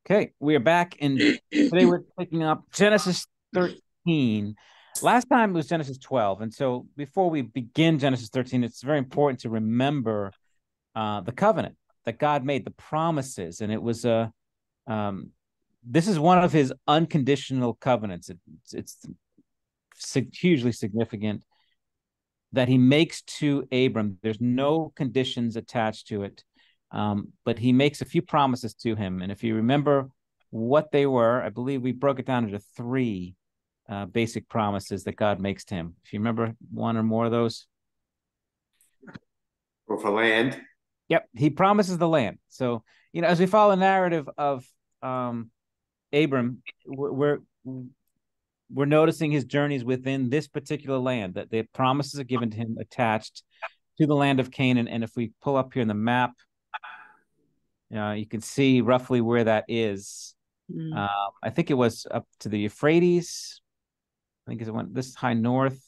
Okay, we are back, and today we're picking up Genesis 13. Last time it was Genesis 12, and so before we begin Genesis 13, it's very important to remember the covenant that God made, the promises, and it was um, this is one of His unconditional covenants. It's hugely significant that He makes to Abram. There's no conditions attached to it. But he makes a few promises to him. And if you remember what they were, I believe we broke it down into three basic promises that God makes to him. If you remember one or more of those. Or for land. Yep, he promises the land. So, as we follow the narrative of Abram, we're noticing his journeys within this particular land, that the promises are given to him attached to the land of Canaan. And if we pull up here in the map, you can see roughly where that is. Mm. I think it was up to the Euphrates. I think it went this high north.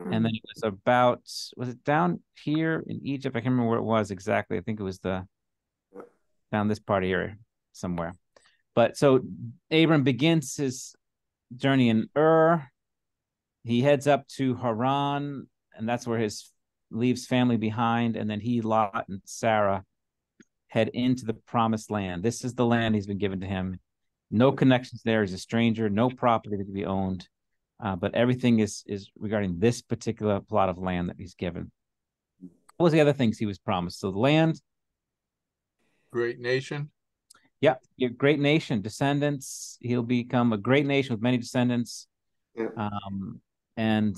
And then it was was it down here in Egypt? I can't remember where it was exactly. I think it was down this part of here somewhere. But so Abram begins his journey in Ur. He heads up to Haran, and that's where his leaves family behind. And then he, Lot, and Sarah head into the promised land. This is the land he's been given to him. No connections there. He's a stranger, no property that can be owned. But everything is regarding this particular plot of land that he's given. What was the other things he was promised? So the land. Great nation. Yeah, your great nation, descendants. He'll become a great nation with many descendants. Yeah. And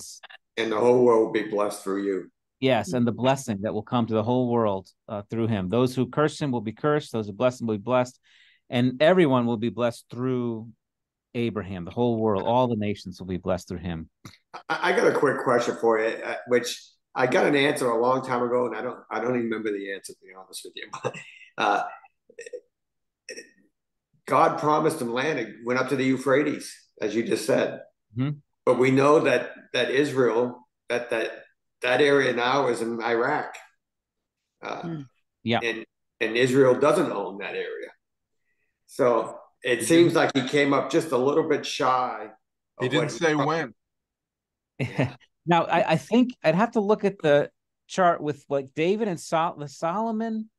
the whole world will be blessed through you. Yes, and the blessing that will come to the whole world through him. Those who curse him will be cursed. Those who bless him will be blessed. And everyone will be blessed through Abraham. The whole world, all the nations will be blessed through him. I got a quick question for you, which I got an answer a long time ago, and I don't even remember the answer, to be honest with you. But God promised him land. It went up to the Euphrates, as you just said. Mm-hmm. But we know that Israel, that area now is in Iraq. Yeah. And Israel doesn't own that area. So it seems like he came up just a little bit shy. He didn't say when. Now, I think I'd have to look at the chart with like David and Solomon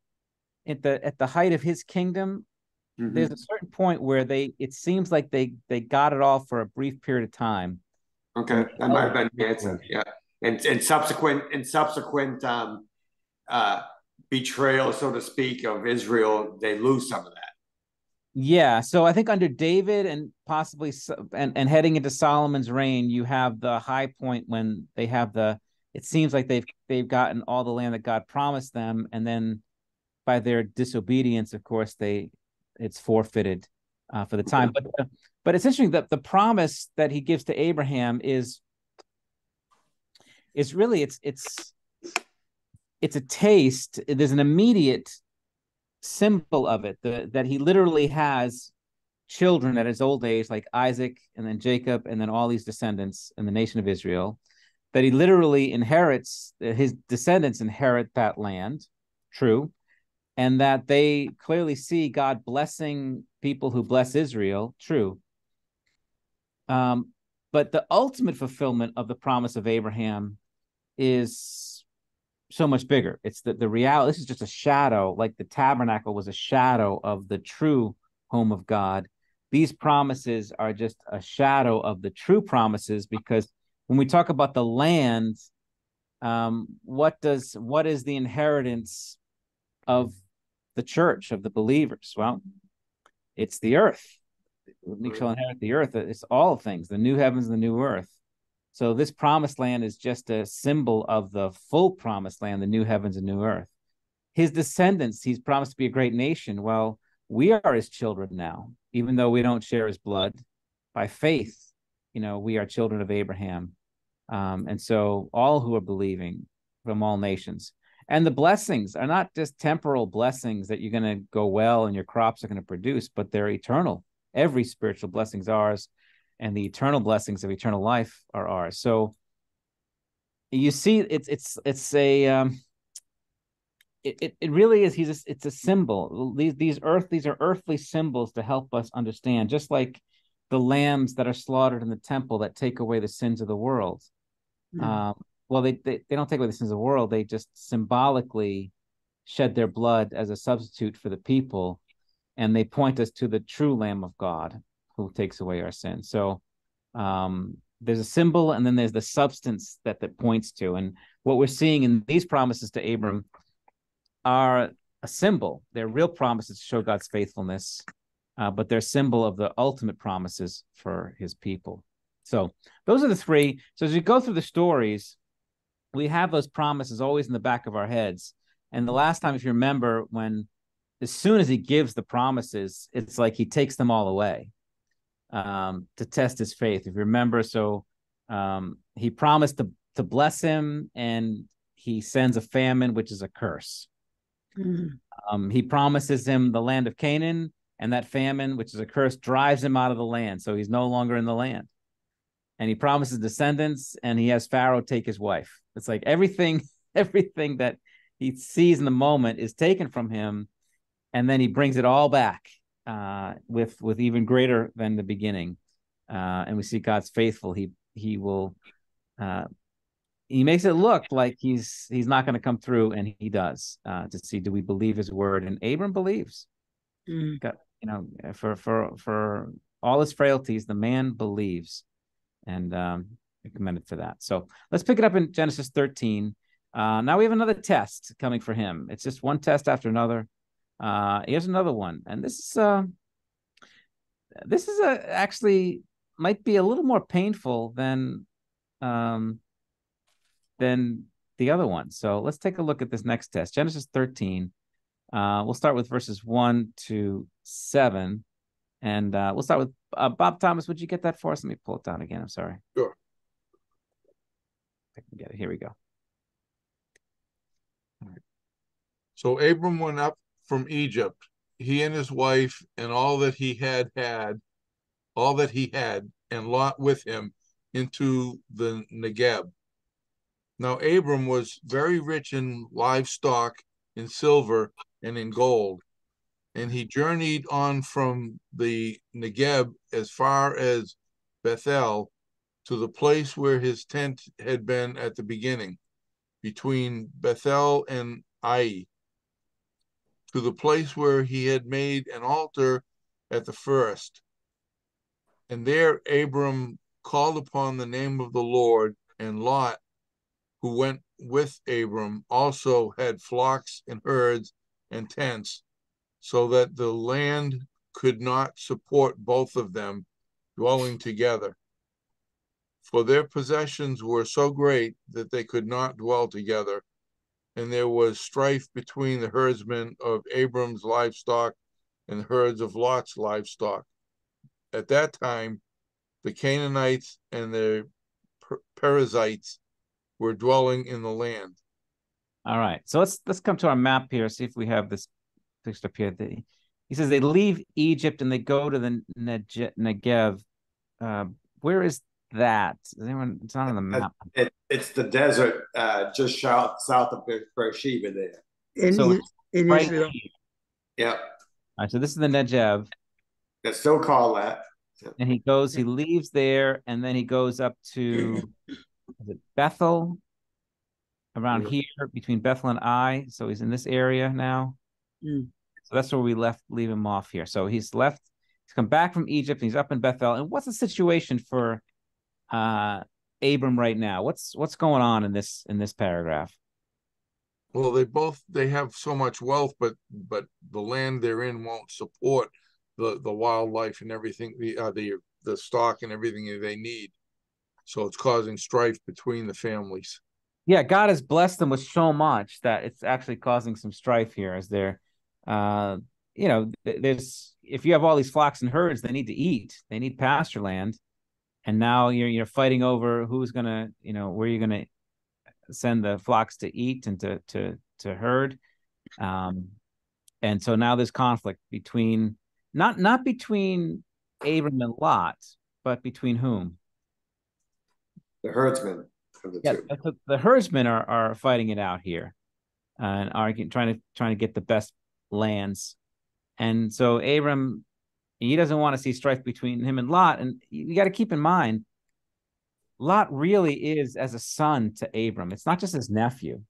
at the height of his kingdom. Mm-hmm. There's a certain point where it seems like they got it all for a brief period of time. Okay, that might have been the answer. Yeah, and subsequent betrayal, so to speak, of Israel, they lose some of that. Yeah, so I think under David and possibly and heading into Solomon's reign, you have the high point when they have it seems like they've gotten all the land that God promised them, and then by their disobedience, of course, it's forfeited for the time. But it's interesting that the promise that he gives to Abraham is really it's a taste. There's an immediate symbol of it, that he literally has children at his old age, like Isaac and then Jacob and then all these descendants in the nation of Israel, that he literally inherits, his descendants inherit that land. True. And that they clearly see God blessing people who bless Israel. True. But the ultimate fulfillment of the promise of Abraham is so much bigger. It's the reality. This is just a shadow, like the tabernacle was a shadow of the true home of God. These promises are just a shadow of the true promises, because when we talk about the land, what is the inheritance of the church, of the believers? Well, it's the earth. We shall inherit the earth. It's all things, the new heavens and the new earth. So this promised land is just a symbol of the full promised land, the new heavens and new earth. His descendants, he's promised to be a great nation. Well, we are his children now, even though we don't share his blood. By faith, we are children of Abraham. And so all who are believing from all nations. And the blessings are not just temporal blessings that you're going to go well and your crops are going to produce, but they're eternal. Every spiritual blessing is ours, and the eternal blessings of eternal life are ours. So you see, it's a it really is. It's a symbol. These are earthly symbols to help us understand, just like the lambs that are slaughtered in the temple that take away the sins of the world. Well, they don't take away the sins of the world. They just symbolically shed their blood as a substitute for the people, and they point us to the true Lamb of God who takes away our sins. So there's a symbol, and then there's the substance that points to. And what we're seeing in these promises to Abram are a symbol. They're real promises to show God's faithfulness, but they're a symbol of the ultimate promises for his people. So those are the three. So as we go through the stories, we have those promises always in the back of our heads. And the last time, if you remember, as soon as he gives the promises, it's like he takes them all away to test his faith. If you remember, so he promised to bless him, and he sends a famine, which is a curse. He promises him the land of Canaan, and that famine, which is a curse, drives him out of the land. So he's no longer in the land. And he promises descendants, and he has Pharaoh take his wife. It's like everything that he sees in the moment is taken from him, and then he brings it all back with even greater than the beginning. And we see God's faithful. He will he makes it look like he's not going to come through, and he does. To see, do we believe his word? And Abram believes. God, for all his frailties, the man believes, and commended for that. So let's pick it up in Genesis 13. Now we have another test coming for him. It's just one test after another. Here's another one, and this is actually might be a little more painful than the other one. So let's take a look at this next test. Genesis 13. We'll start with verses 1 to 7. And we'll start with Bob Thomas. Would you get that for us? Let me pull it down again. I'm sorry. Sure. I can get it. Here we go. All right. So Abram went up from Egypt, he and his wife, and all that he had, and Lot with him, into the Negeb. Now Abram was very rich in livestock, in silver, and in gold. And he journeyed on from the Negeb as far as Bethel, to the place where his tent had been at the beginning, between Bethel and Ai, to the place where he had made an altar at the first. And there Abram called upon the name of the Lord, and Lot, who went with Abram, also had flocks and herds and tents, so that the land could not support both of them dwelling together. For their possessions were so great that they could not dwell together, and there was strife between the herdsmen of Abram's livestock and the herds of Lot's livestock. At that time, the Canaanites and the Perizzites were dwelling in the land. All right. So let's come to our map here, see if we have this fixed up here. He says they leave Egypt and they go to the Negev. Where is that? Is anyone? It's not on the map. It's the desert just south of Beersheba there. In right Israel. Yeah. All right. So this is the Negev. It's still called that. And he leaves there, and then he goes up to Bethel, around here between Bethel and Ai. So he's in this area now. So that's where we leave him off here. So he's come back from Egypt, and he's up in Bethel. And what's the situation for Abram right now? What's going on in this paragraph? Well, they have so much wealth, but the land they're in won't support the wildlife and everything, the stock and everything they need. So it's causing strife between the families. Yeah, God has blessed them with so much that it's actually causing some strife here, as they're there's, if you have all these flocks and herds, they need to eat, they need pasture land, and now you're fighting over who's gonna, where you're gonna send the flocks to eat and to herd, and so now there's conflict between not between Abram and Lot, but between whom? The herdsmen of the two. The herdsmen are fighting it out here. and arguing, trying to get the best lands. And so Abram, he doesn't want to see strife between him and Lot. And you got to keep in mind, Lot really is as a son to Abram. It's not just his nephew.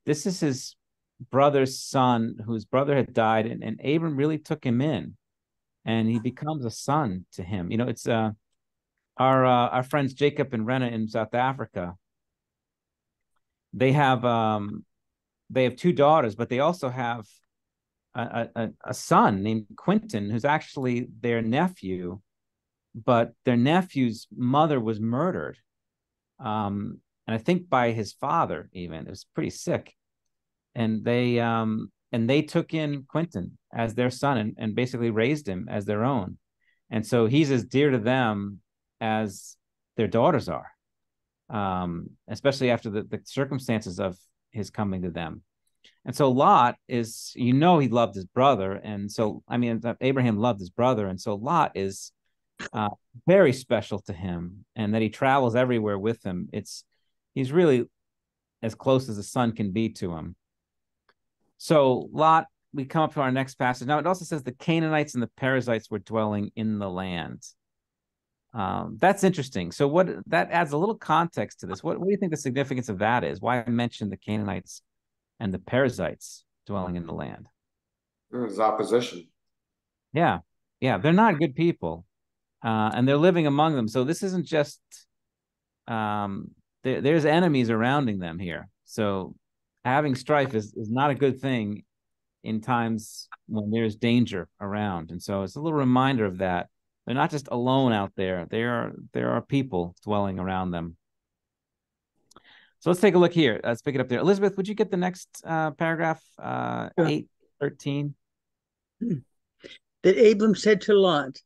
This is his brother's son, whose brother had died, and Abram really took him in, and he becomes a son to him. It's our friends Jacob and Rena in South Africa. They have 2 daughters, but they also have a son named Quentin, who's actually their nephew, but their nephew's mother was murdered. And I think by his father even. It was pretty sick. And they took in Quentin as their son and basically raised him as their own. And so he's as dear to them as their daughters are, especially after the circumstances of his coming to them. And so Lot is, he loved his brother. And so, Abraham loved his brother. And so Lot is very special to him, and that he travels everywhere with him. He's really as close as a son can be to him. So Lot, we come up to our next passage. Now it also says the Canaanites and the Perizzites were dwelling in the land. That's interesting. So that adds a little context to this. What do you think the significance of that is? Why I mentioned the Canaanites and the Perizzites dwelling in the land? There's opposition. Yeah. They're not good people. And they're living among them. So this isn't just, there's enemies surrounding them here. So having strife is not a good thing in times when there's danger around. And so it's a little reminder of that. They're not just alone out there. There are people dwelling around them. So let's take a look here. Let's pick it up there. Elizabeth, would you get the next paragraph, 8:13? That Abram said to Lot,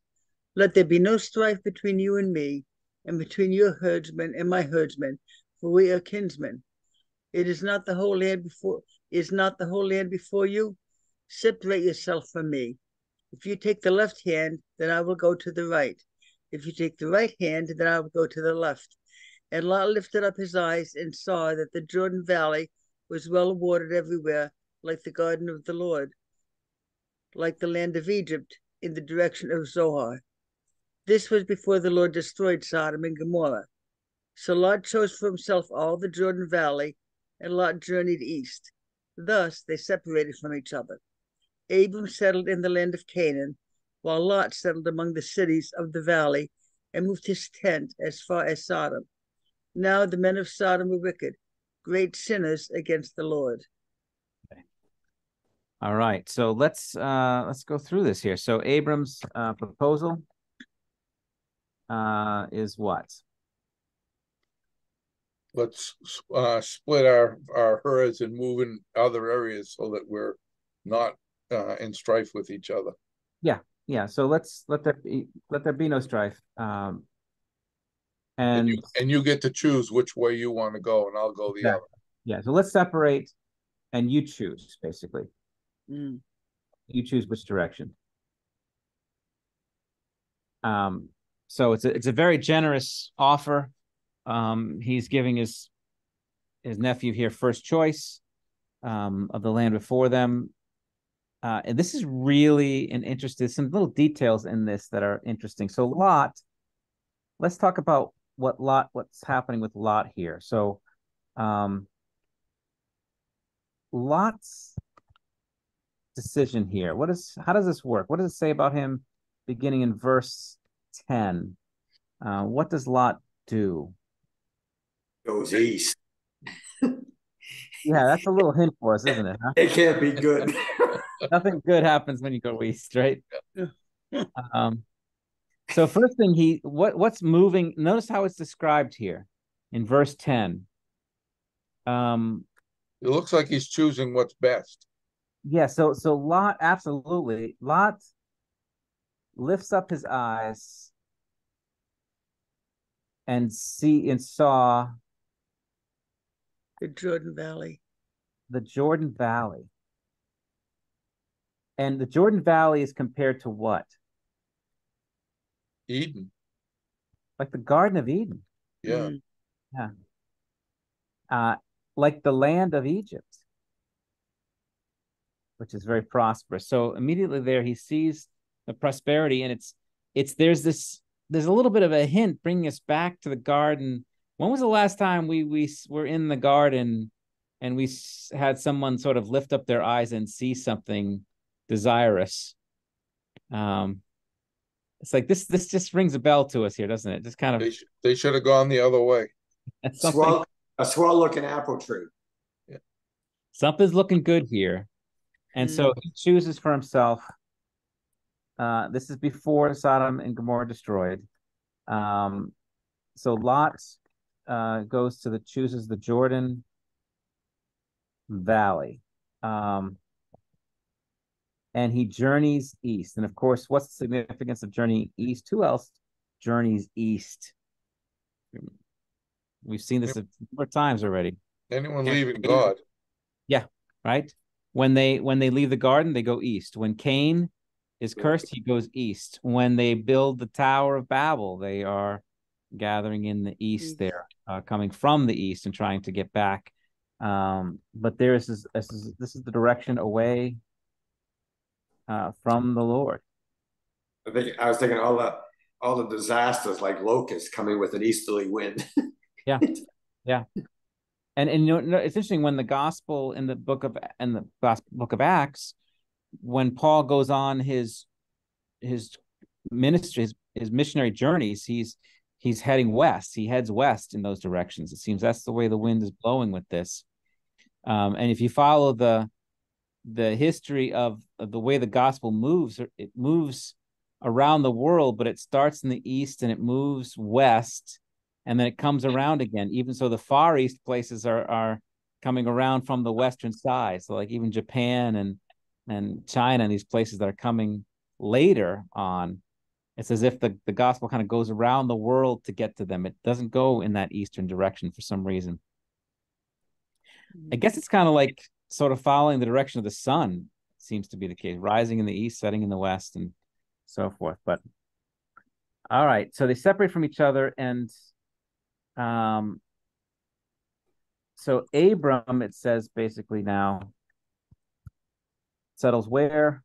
"Let there be no strife between you and me, and between your herdsmen and my herdsmen, for we are kinsmen. Is not the whole land before you? Separate yourself from me. If you take the left hand, then I will go to the right. If you take the right hand, then I will go to the left." And Lot lifted up his eyes and saw that the Jordan Valley was well watered everywhere, like the garden of the Lord, like the land of Egypt, in the direction of Zoar. This was before the Lord destroyed Sodom and Gomorrah. So Lot chose for himself all the Jordan Valley, and Lot journeyed east. Thus they separated from each other. Abram settled in the land of Canaan, while Lot settled among the cities of the valley and moved his tent as far as Sodom. Now the men of Sodom were wicked, great sinners against the Lord. Okay. All right, so let's go through this here. So Abram's proposal is what? Let's split our herds and move in other areas so that we're not in strife with each other. Yeah. So let there be no strife. And you get to choose which way you want to go, and I'll go the other. Yeah. So let's separate, and you choose, basically. You choose which direction. So it's a very generous offer. He's giving his nephew here first choice of the land before them. And this is really there's some little details in this that are interesting. So Lot, let's talk about what's happening with Lot here. So Lot's decision here, how does this work? What does it say about him beginning in verse 10? What does Lot do? Goes east. Yeah, that's a little hint for us, isn't it? Huh? It can't be good. Nothing good happens when you go east, right? So first thing, what's moving? Notice how it's described here in verse 10. It looks like he's choosing what's best. Yeah, so Lot, absolutely. Lot lifts up his eyes and saw the Jordan Valley. The Jordan Valley. And the Jordan Valley is compared to what? Eden. Like the Garden of Eden. Yeah. Yeah. like the land of Egypt, which is very prosperous. So immediately there he sees the prosperity, and there's a little bit of a hint bringing us back to the garden. When was the last time we were in the garden and we had someone sort of lift up their eyes and see something desirous? It's like this just rings a bell to us here, doesn't it? Just kind of They should have gone the other way. something. A swell looking apple tree. Something's looking good here. And so he chooses for himself. This is before Sodom and Gomorrah destroyed. So Lot chooses the Jordan Valley. And he journeys east. And of course, what's the significance of journeying east? Who else journeys east? We've seen this a number of times already. Anyone leaving God. Yeah, right. When they leave the garden, they go east. When Cain is cursed, he goes east. When they build the Tower of Babel, they are gathering in the east there, coming from the east and trying to get back. But this is the direction away from the Lord. I was thinking all the disasters like locusts coming with an easterly wind. Yeah, yeah. And you know, it's interesting when the gospel in the book of Acts, when Paul goes on his ministry, his missionary journeys, he's heading west. He heads west in those directions. It seems that's the way the wind is blowing with this. And if you follow the history of the way the gospel moves, it moves around the world, but it starts in the east and it moves west, and then it comes around again. Even so, the Far East places are coming around from the western side. So like even Japan and China and these places that are coming later on, it's as if the gospel kind of goes around the world to get to them. It doesn't go in that eastern direction for some reason. I guess it's kind of like sort of following the direction of the sun, seems to be the case, rising in the east, setting in the west, and so forth. But all right, so they separate from each other, and so Abram, it says basically now, settles where?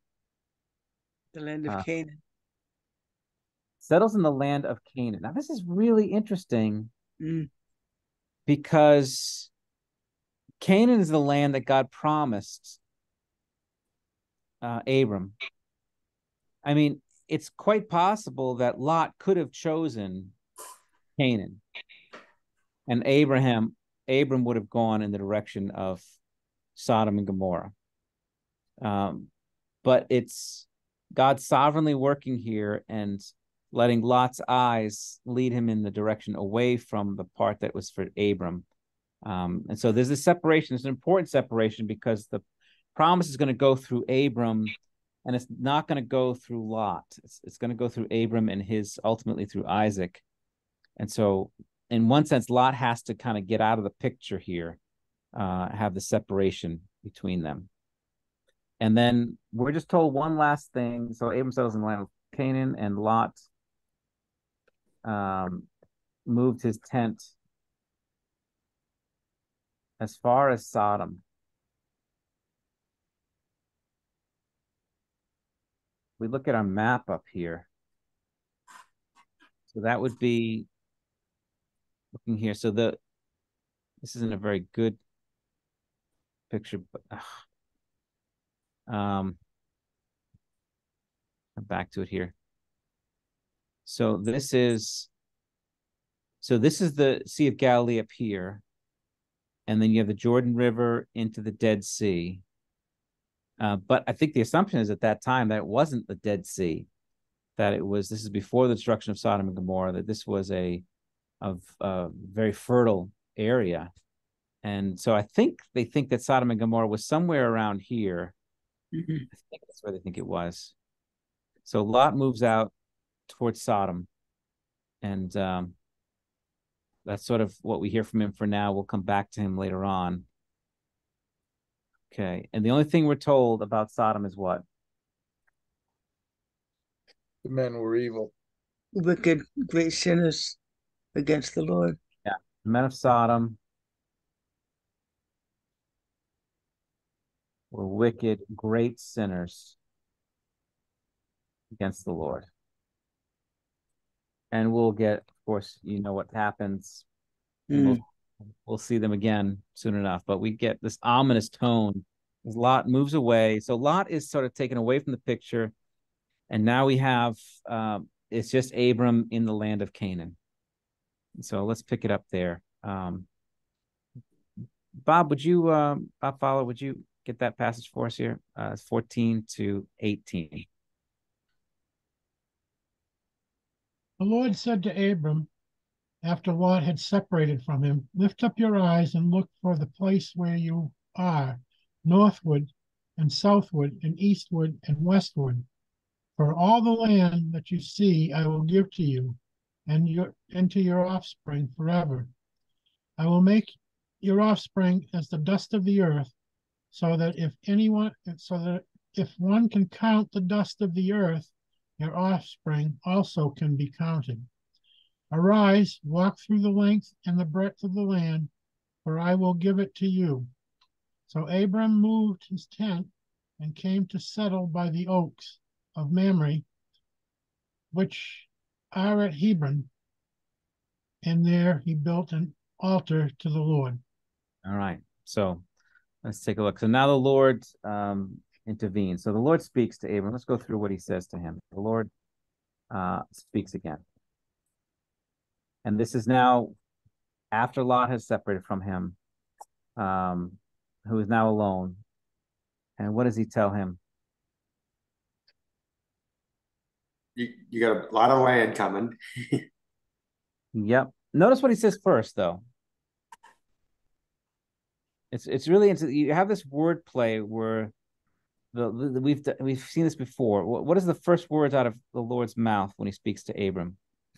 The land of Canaan. Settles in the land of Canaan. Now this is really interesting because Canaan is the land that God promised Abram. I mean, it's quite possible that Lot could have chosen Canaan, and Abram would have gone in the direction of Sodom and Gomorrah. But it's God sovereignly working here and letting Lot's eyes lead him in the direction away from the part that was for Abram. And so there's this separation. It's an important separation because the promise is going to go through Abram, and it's not going to go through Lot. It's going to go through Abram and ultimately through Isaac. And so in one sense, Lot has to kind of get out of the picture here, have the separation between them. And then we're just told one last thing. So Abram settles in the land of Canaan, and Lot moved his tent as far as Sodom. We look at our map up here. So that would be looking here. So this isn't a very good picture, but I'm back to it here. So this is the Sea of Galilee up here. And then you have the Jordan River into the Dead Sea. But I think the assumption is at that time that it wasn't the Dead Sea, that this is before the destruction of Sodom and Gomorrah, that this was a very fertile area. And so they think that Sodom and Gomorrah was somewhere around here. I think that's where they think it was. So Lot moves out towards Sodom, and that's sort of what we hear from him for now. We'll come back to him later on. Okay, and the only thing we're told about Sodom is what? The men were evil. Wicked, great sinners against the Lord. Yeah, the men of Sodom were wicked, great sinners against the Lord. And we'll get, of course, you know what happens. And we'll see them again soon enough. But we get this ominous tone as Lot moves away. So Lot is sort of taken away from the picture. And now we have, it's just Abram in the land of Canaan. So let's pick it up there. Bob, would you, Bob Fowler, would you get that passage for us here? 14 to 18. The Lord said to Abram, after Lot had separated from him, lift up your eyes and look for the place where you are, northward and southward and eastward and westward. For all the land that you see, I will give to you and to your offspring forever. I will make your offspring as the dust of the earth, so that if one can count the dust of the earth, your offspring also can be counted. Arise, walk through the length and the breadth of the land, for I will give it to you. So Abram moved his tent and came to settle by the oaks of Mamre, which are at Hebron, and there he built an altar to the Lord. All right. So let's take a look. So now the Lord intervenes. So the Lord speaks to Abram. Let's go through what he says to him. The Lord speaks again. And this is now after Lot has separated from him, who is now alone. And what does he tell him? You got a lot of land coming. Yep. Notice what he says first, though. It's really interesting. You have this word play where we've seen this before. What is the first words out of the Lord's mouth when he speaks to Abram?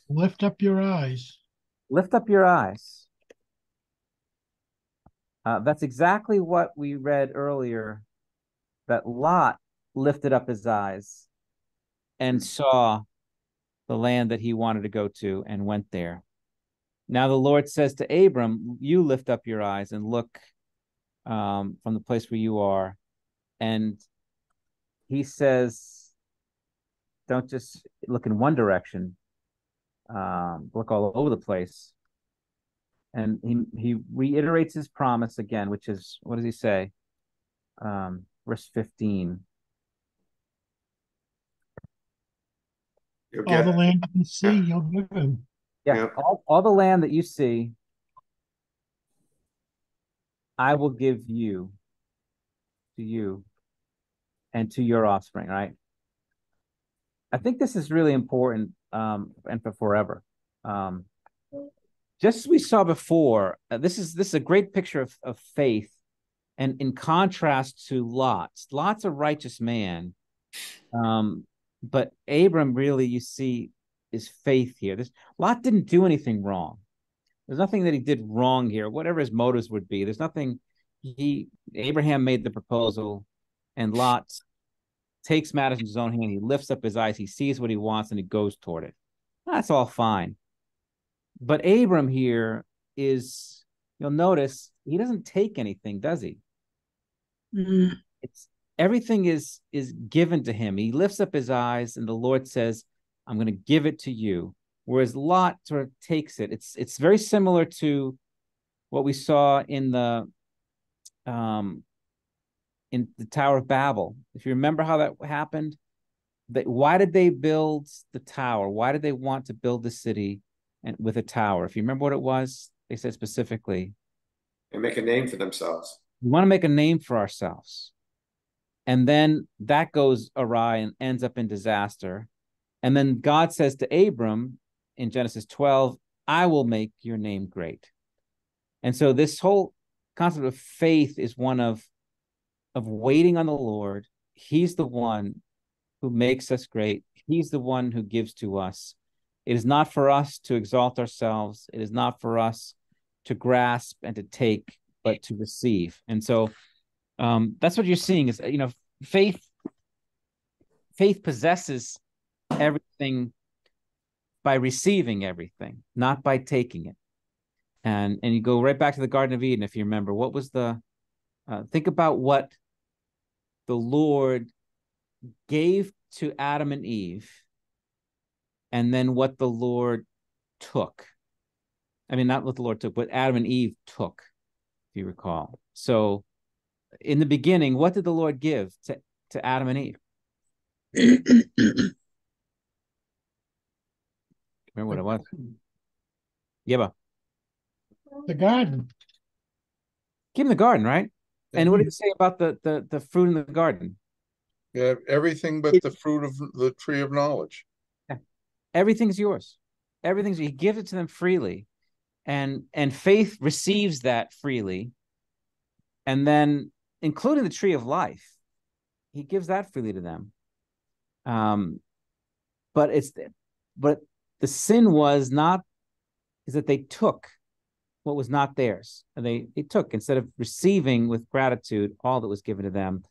Lift up your eyes. Lift up your eyes. That's exactly what we read earlier, that Lot lifted up his eyes and saw the land that he wanted to go to and went there. Now the Lord says to Abram, you lift up your eyes and look from the place where you are. And he says, don't just look in one direction, look all over the place. And he reiterates his promise again, which is, what does he say? Verse 15. All the land you see, you'll give him. Yeah, all the land that you see, I will give you to you and to your offspring, right? I think this is really important and for forever. Just as we saw before, this is a great picture of faith, and in contrast to Lot's a righteous man, but Abram really, you see, is faith here. Lot didn't do anything wrong. There's nothing that he did wrong here, whatever his motives would be. There's nothing. Abraham made the proposal, and Lot takes matters in his own hand. He lifts up his eyes, he sees what he wants, and he goes toward it. That's all fine. But Abram here is, you'll notice, he doesn't take anything, does he? Mm. Everything is given to him. He lifts up his eyes, and the Lord says, I'm going to give it to you. Whereas Lot sort of takes it. It's very similar to what we saw in the Tower of Babel. If you remember how that happened, why did they build the tower? Why did they want to build the city and with a tower? If you remember what it was, they said specifically, and make a name for themselves. We want to make a name for ourselves. And then that goes awry and ends up in disaster. And then God says to Abram in Genesis 12, I will make your name great. And so this whole concept of faith is one of waiting on the Lord. He's the one who makes us great. He's the one who gives to us. It is not for us to exalt ourselves. It is not for us to grasp and to take, but to receive. And so that's what you're seeing is, faith possesses everything by receiving everything, not by taking it. And you go right back to the Garden of Eden, if you remember. What was think about what the Lord gave to Adam and Eve, and then what the Lord took. I mean, not what the Lord took, but Adam and Eve took, if you recall. So in the beginning, what did the Lord give to Adam and Eve? Remember what it was? Yeba. The garden. Give him the garden, right? And what did he say about the fruit in the garden? Yeah, everything but the fruit of the tree of knowledge. Yeah. Everything's yours. He gives it to them freely. And faith receives that freely. And then, including the tree of life, he gives that freely to them. But the sin was not, is that they took what was not theirs. And they took, instead of receiving with gratitude all that was given to them,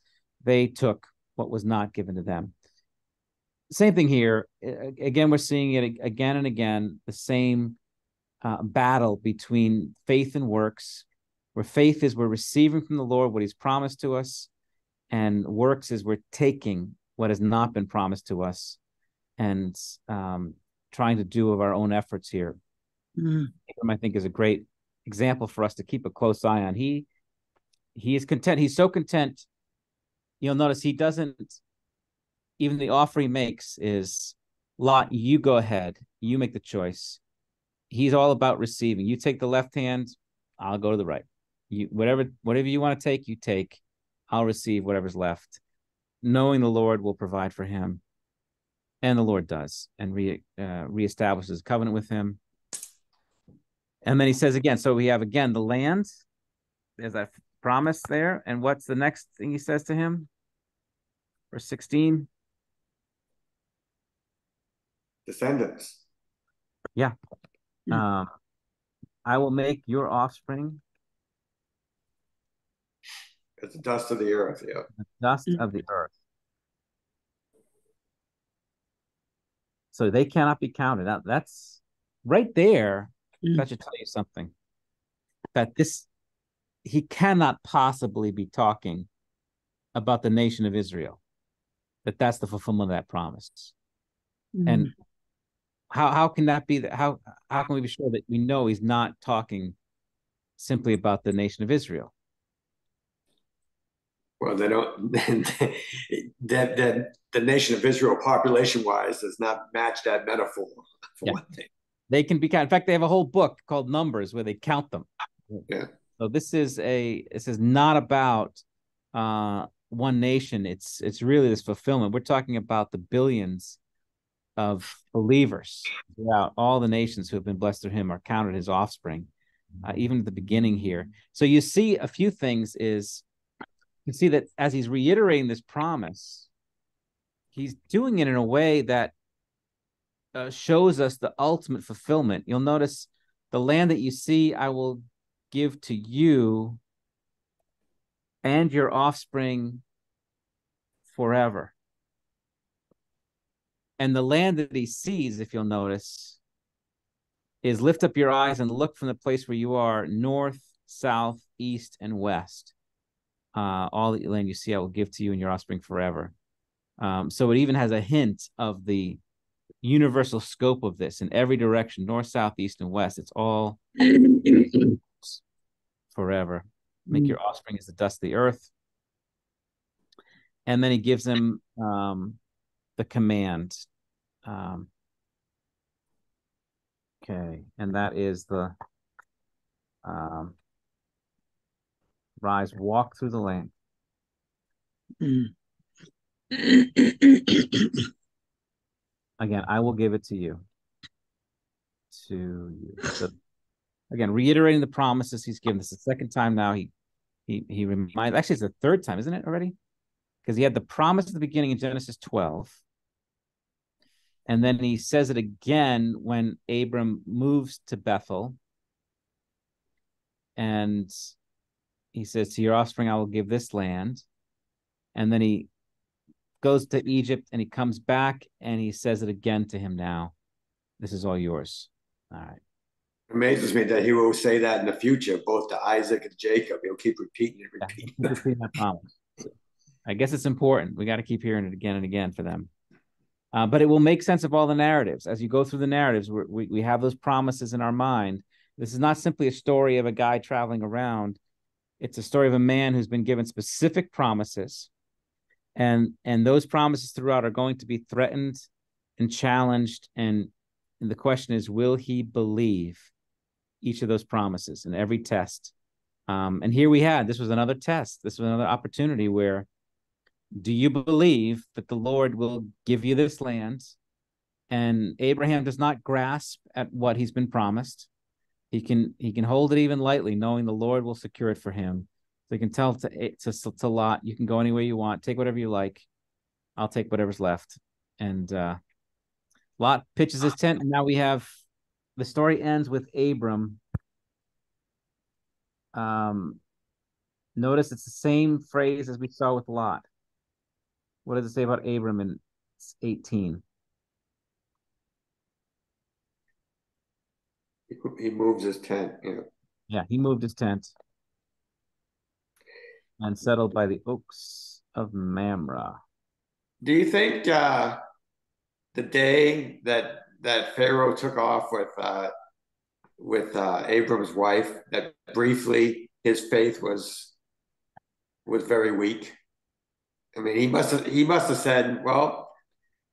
they took what was not given to them. Same thing here. Again, we're seeing it again and again, the same battle between faith and works, where faith is we're receiving from the Lord what he's promised to us, and works is we're taking what has not been promised to us and trying to do of our own efforts here. I think is a great example for us to keep a close eye on. He is content. He's so content. You'll notice he doesn't, even the offer he makes is, Lot, you go ahead. You make the choice. He's all about receiving. You take the left hand, I'll go to the right. You whatever you want to take, you take. I'll receive whatever's left, knowing the Lord will provide for him. And the Lord does, and reestablishes a covenant with him. And then he says again, so we have again the land. There's that promise there. And what's the next thing he says to him? Verse 16. Descendants. Yeah. I will make your offspring as the dust of the earth. Yeah. The dust of the earth. So they cannot be counted. Now, that's right there. That should tell you something. That he cannot possibly be talking about the nation of Israel. That's the fulfillment of that promise. And how can that be? How can we be sure that we know he's not talking simply about the nation of Israel? Well, they don't. That the nation of Israel, population-wise, does not match that metaphor. For one thing, they can be counted. In fact, they have a whole book called Numbers where they count them. Yeah. So this is not about one nation. It's really this fulfillment. We're talking about the billions of believers throughout all the nations who have been blessed through him are counted his offspring, even at the beginning here. So you see a few things is, you can see that as he's reiterating this promise, he's doing it in a way that shows us the ultimate fulfillment. You'll notice the land that you see, I will give to you and your offspring forever. And the land that he sees, if you'll notice, is lift up your eyes and look from the place where you are, north, south, east, and west. All the land you see, I will give to you and your offspring forever. So it even has a hint of the universal scope of this in every direction, north, south, east, and west. It's all forever. Make your offspring as the dust of the earth. And then he gives him the command. Okay, and that is the rise, walk through the land. Again, I will give it to you. So again, reiterating the promises he's given. This is the second time now he reminds. Actually, it's the third time, isn't it already? Because he had the promise at the beginning in Genesis 12. And then he says it again when Abram moves to Bethel. And he says, to your offspring, I will give this land. And then he goes to Egypt and he comes back and he says it again to him now. This is all yours. All right. It amazes me that he will say that in the future, both to Isaac and Jacob. He'll keep repeating it, repeating that promise. I guess it's important. We got to keep hearing it again and again for them. But it will make sense of all the narratives. As you go through the narratives, we have those promises in our mind. This is not simply a story of a guy traveling around. It's a story of a man who's been given specific promises. And those promises throughout are going to be threatened and challenged. And the question is, will he believe each of those promises in every test? And here this was another test. This was another opportunity where, do you believe that the Lord will give you this land? And Abraham does not grasp at what he's been promised. He can hold it even lightly, knowing the Lord will secure it for him. So he can tell to Lot, you can go anywhere you want, take whatever you like. I'll take whatever's left. And Lot pitches his tent, and now the story ends with Abram. Notice it's the same phrase as we saw with Lot. What does it say about Abram in 18? He moves his tent. Yeah, he moved his tent and settled by the oaks of Mamre. Do you think the day that Pharaoh took off with Abram's wife, that briefly his faith was very weak? I mean, he must have said, "Well,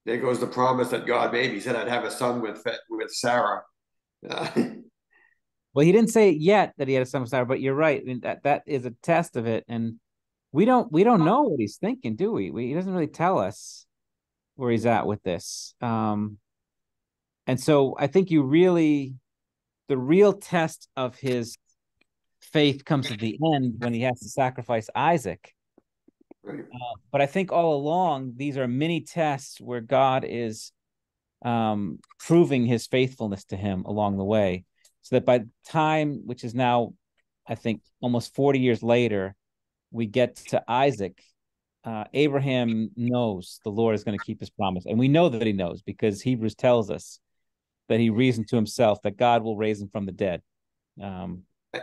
there goes the promise that God made." He said, "I'd have a son with Sarah." Well, he didn't say it yet that he had a son with Sarah, but you're right. I mean, that is a test of it, and we don't know what he's thinking, do we? He doesn't really tell us where he's at with this. And so I think the real test of his faith comes at the end when he has to sacrifice Isaac. Right. But I think all along, these are mini tests where God is proving his faithfulness to him along the way, so that by the time, which is now, I think, almost 40 years later, we get to Isaac, Abraham knows the Lord is going to keep his promise. And we know that he knows, because Hebrews tells us that he reasoned to himself that God will raise him from the dead.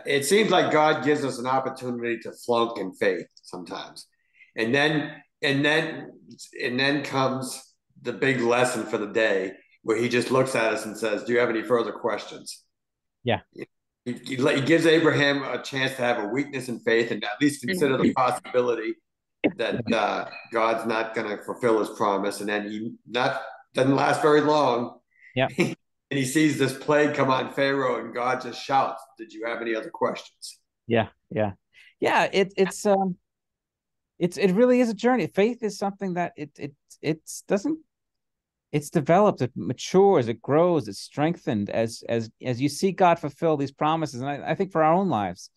It seems like God gives us an opportunity to flunk in faith sometimes. And then comes the big lesson for the day, where he just looks at us and says, "Do you have any further questions?" Yeah. He gives Abraham a chance to have a weakness in faith and at least consider the possibility that God's not going to fulfill his promise. And then doesn't last very long. Yeah. And he sees this plague come on Pharaoh, and God just shouts, "Did you have any other questions?" Yeah. It really is a journey. Faith is something that it's developed, it matures, it grows, it's strengthened as you see God fulfill these promises. And I think for our own lives,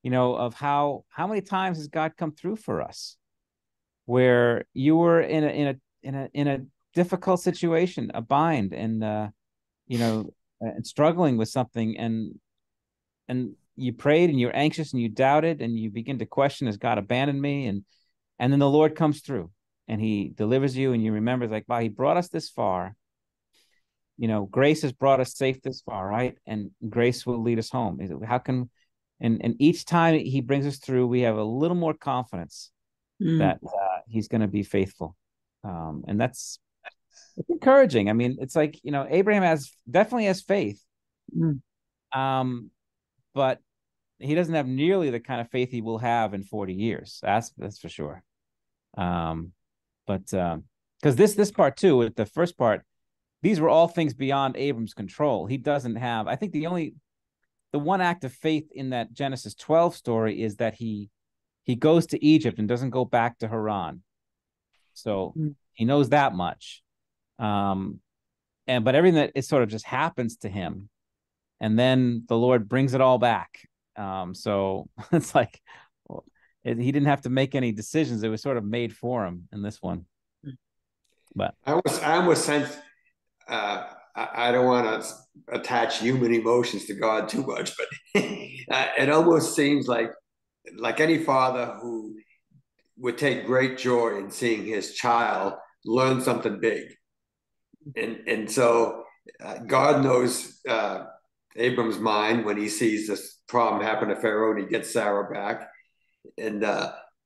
of how many times has God come through for us, where you were in a difficult situation, a bind, and and struggling with something, and you prayed, and you're anxious, and you doubted, and you begin to question, has God abandoned me? And then the Lord comes through, and he delivers you, and you remember, like, wow, he brought us this far. Grace has brought us safe this far, right? And grace will lead us home. And each time he brings us through, we have a little more confidence that he's going to be faithful. And it's encouraging. I mean, it's like, Abraham definitely has faith. But he doesn't have nearly the kind of faith he will have in 40 years. That's for sure. But because this part too, with the first part, these were all things beyond Abram's control. He doesn't have, I think the one act of faith in that Genesis 12 story is that he goes to Egypt and doesn't go back to Haran. So he knows that much. But everything that it sort of just happens to him, and then the Lord brings it all back. So it's like, he didn't have to make any decisions. It was sort of made for him in this one. But I almost sense, I don't want to attach human emotions to God too much, but it almost seems like any father who would take great joy in seeing his child learn something big. And so God knows Abram's mind when he sees this problem happen to Pharaoh and he gets Sarah back. And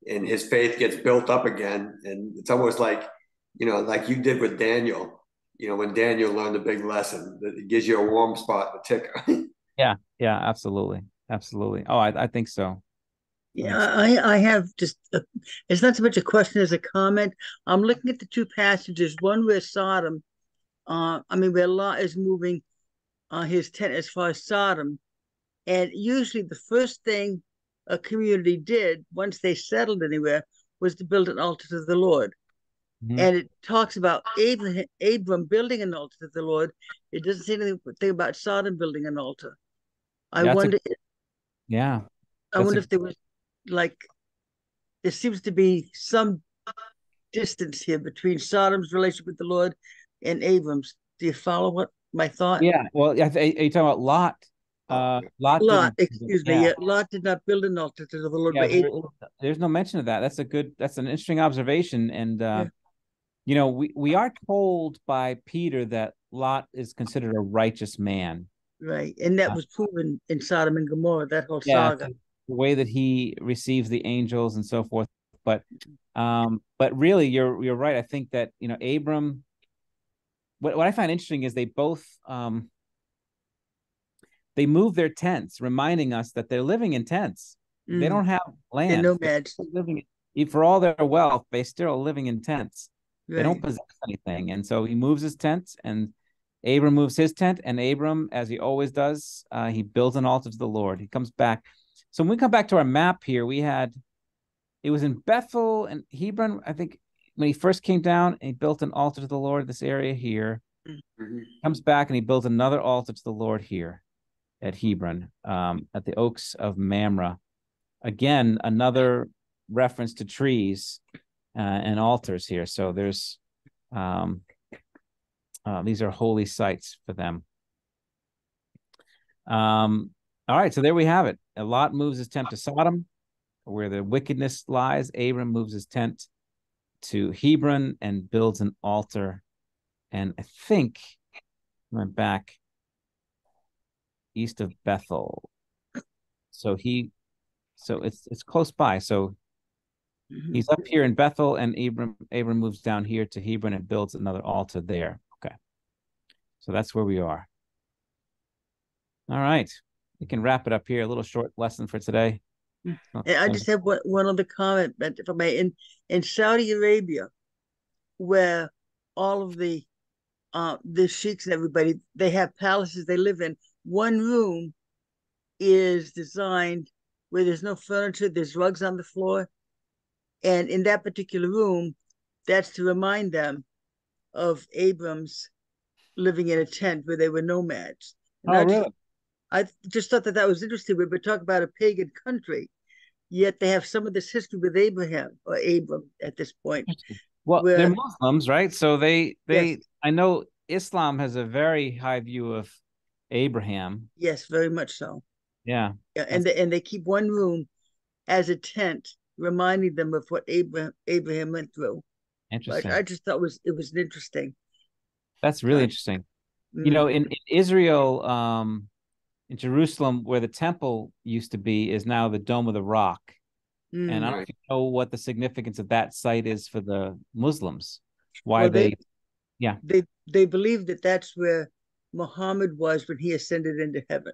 and his faith gets built up again. And it's almost like, like you did with Daniel, when Daniel learned a big lesson, that it gives you a warm spot in the ticker. Yeah, yeah, absolutely. Absolutely. Oh, I think so. Yeah, I have just, it's not so much a question as a comment. I'm looking at the two passages, one where Sodom, where Lot is moving his tent as far as Sodom. And usually the first thing a community did once they settled anywhere was to build an altar to the Lord. Mhm. And it talks about Abram building an altar to the Lord. It doesn't say anything about Sodom building an altar. I wonder Yeah. if there was, like, there seems to be some distance here between Sodom's relationship with the Lord and Abram's. Do you follow what my thought? Yeah. Well, are you talking about Lot? Lot Lot, didn't. excuse me. Yeah, Lot did not build an altar to the Lord, Yeah, but there's no mention of that. That's an interesting observation. And we are told by Peter that Lot is considered a righteous man. right, and that was proven in Sodom and Gomorrah. That whole Yeah, saga. the way that he receives the angels and so forth. But really, you're right. I think that Abram. What I find interesting is they both they move their tents, reminding us that they're living in tents. They don't have They're land. nomads. They're living for all their wealth. They still are living in tents. They don't Right. possess anything. And so he moves his tent, and Abram moves his tent, and Abram, as he always does, he builds an altar to the Lord. He comes back. So when we come back to our map here, it was in Bethel and Hebron, I think, when he first came down, and he built an altar to the Lord, this area here. Comes back and he builds another altar to the Lord here at Hebron, at the Oaks of Mamre. Again, another reference to trees and altars here. So there's these are holy sites for them. All right, so there we have it. Lot moves his tent to Sodom, where the wickedness lies. Abram moves his tent to Hebron and builds an altar. And I think went back east of Bethel. So it's close by. So he's up here in Bethel, and Abram moves down here to Hebron and builds another altar there. Okay. So that's where we are. All right. We can wrap it up here. A little short lesson for today. And I just have one other comment, but if I may, in Saudi Arabia, where all of the sheiks and everybody, they have palaces they live in. One room is designed where there's no furniture, there's rugs on the floor. And in that particular room, that's to remind them of Abram's living in a tent where they were nomads. And really? I just thought that was interesting. We talk about a pagan country, yet they have some of this history with Abraham or Abram at this point. Well, they're Muslims, right? So yes. I know Islam has a very high view of Abraham. Yes, very much so. Yeah. And they keep one room as a tent, reminding them of what Abraham went through. Interesting. But I just thought it was interesting. That's really interesting. In Israel, in Jerusalem, where the temple used to be, is now the Dome of the Rock. And I don't know what the significance of that site is for the Muslims. Why they believe that that's where Muhammad was when he ascended into heaven.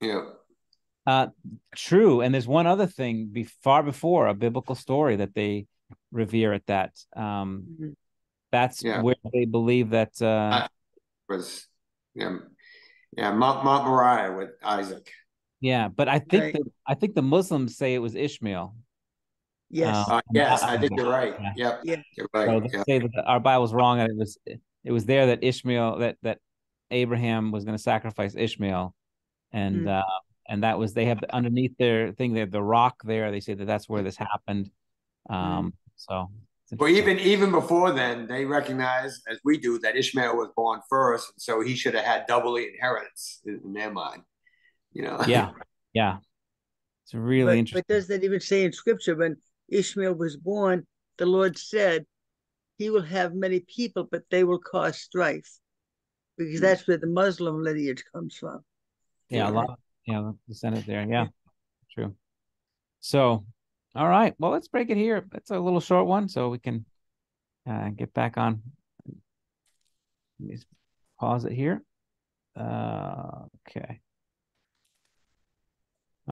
Yeah. True. And there's one other thing far before, a biblical story that they revere at that. That's where they believe that was Mount Moriah with Isaac. Yeah, but I think the Muslims say it was Ishmael. Yes. Yes, I think you're right. Yep. Yeah. You're right. So they say that our Bible's wrong, and it was there that Ishmael that Abraham was going to sacrifice Ishmael, and that was, they have underneath their thing, they have the rock there. They say that that's where this happened. So. Well, even before then, they recognize, as we do, that Ishmael was born first, and so he should have had double inheritance in their mind. Yeah. It's really interesting. But does that even say in Scripture, when Ishmael was born, the Lord said, "He will have many people, but they will cause strife," because that's where the Muslim lineage comes from. Yeah, a lot. The Senate there. Yeah, true. So, All right. Well, let's break it here. It's a little short one, so we can get back on. Let me pause it here. Okay.